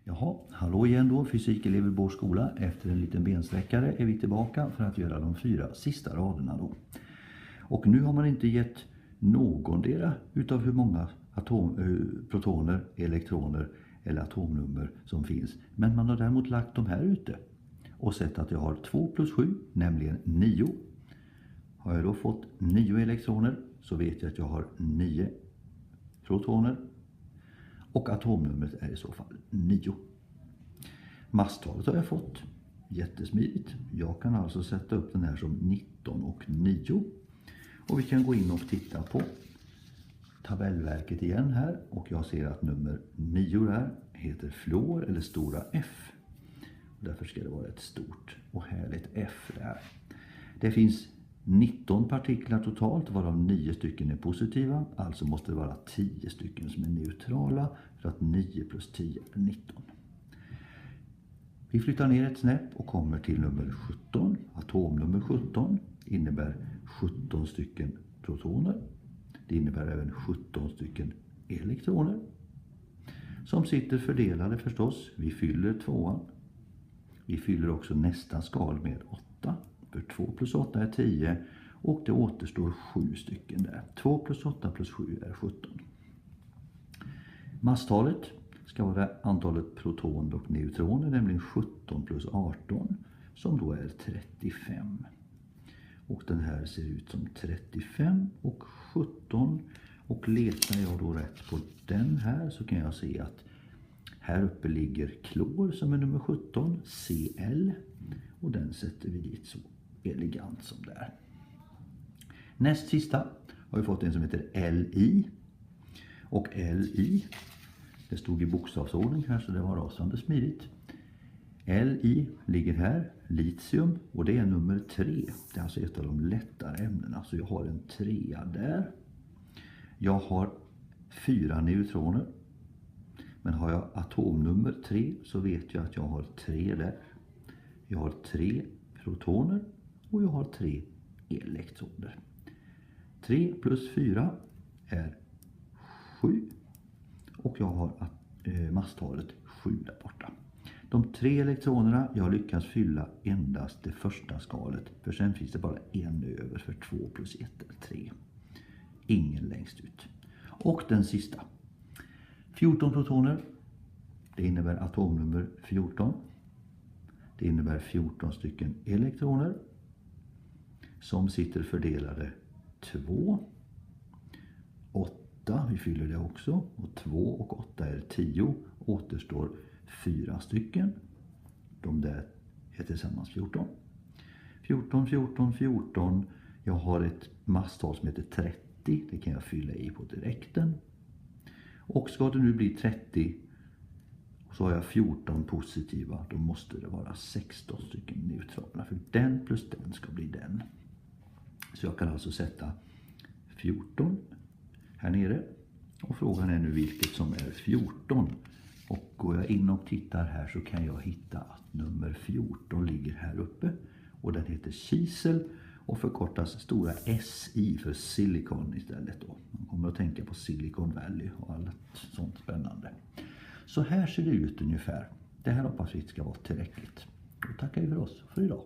Jaha, hallå igen då, fysikelever Bors skola. Efter en liten bensträckare är vi tillbaka för att göra de 4 sista raderna då. Och nu har man inte gett någondera utav hur många protoner, elektroner eller atomnummer som finns. Men man har däremot lagt de här ute och sett att jag har 2 plus 7, nämligen 9. Har jag då fått 9 elektroner så vet jag att jag har 9 protoner. Och atomnumret är i så fall 9. Masstalet har jag fått. Jättesmidigt. Jag kan alltså sätta upp den här som 19 och 9. Och vi kan gå in och titta på tabellverket igen här. Och jag ser att nummer 9 där heter fluor eller stora F. Och därför ska det vara ett stort och härligt F där. Det finns 19 partiklar totalt, varav 9 stycken är positiva. Alltså måste det vara 10 stycken som är neutrala, för att 9 plus 10 är 19. Vi flyttar ner ett snäpp och kommer till nummer 17. Atomnummer 17 innebär 17 stycken protoner. Det innebär även 17 stycken elektroner. Som sitter fördelade förstås. Vi fyller 2:an. Vi fyller också nästa skal med 8. För 2 plus 8 är 10 och det återstår 7 stycken där. 2 plus 8 plus 7 är 17. Masstalet ska vara antalet protoner och neutroner, nämligen 17 plus 18 som då är 35. Och den här ser ut som 35 och 17. Och letar jag då rätt på den här så kan jag se att här uppe ligger klor som är nummer 17, Cl. Och den sätter vi dit så elegant som det är. Näst sista har vi fått en som heter Li. Och Li, det stod i bokstavsordning här så det var rasande smidigt. Li ligger här, litium, och det är nummer 3. Det är alltså ett av de lättare ämnena, så jag har en 3 där. Jag har 4 neutroner. Men har jag atomnummer 3 så vet jag att jag har 3 där. Jag har 3 protoner och jag har 3 elektroner. 3 plus 4 är 7 och jag har masstalet 7 där borta. De 3 elektronerna, jag lyckas fylla endast det första skalet, för sen finns det bara en över, för 2 plus 1 är 3. Ingen längst ut. Och den sista. 14 protoner, det innebär atomnummer 14. Det innebär 14 stycken elektroner som sitter fördelade 2, 8, vi fyller det också, och 2 och 8 är 10, återstår 4 stycken. De där är tillsammans 14. 14, 14, 14. Jag har ett masstal som heter 30, det kan jag fylla i på direkten. Och ska det nu bli 30 så har jag 14 positiva, då måste det vara 16 stycken neutrala. För den plus den ska bli den. Så jag kan alltså sätta 14 här nere. Och frågan är nu vilket som är 14. Och går jag in och tittar här så kan jag hitta att nummer 14 ligger här uppe. Och den heter kisel och förkortas stora SI för silikon istället då. Man kommer att tänka på Silicon Valley och allt sånt spännande. Så här ser det ut ungefär. Det här hoppas vi ska vara tillräckligt. Då tackar vi för oss för idag.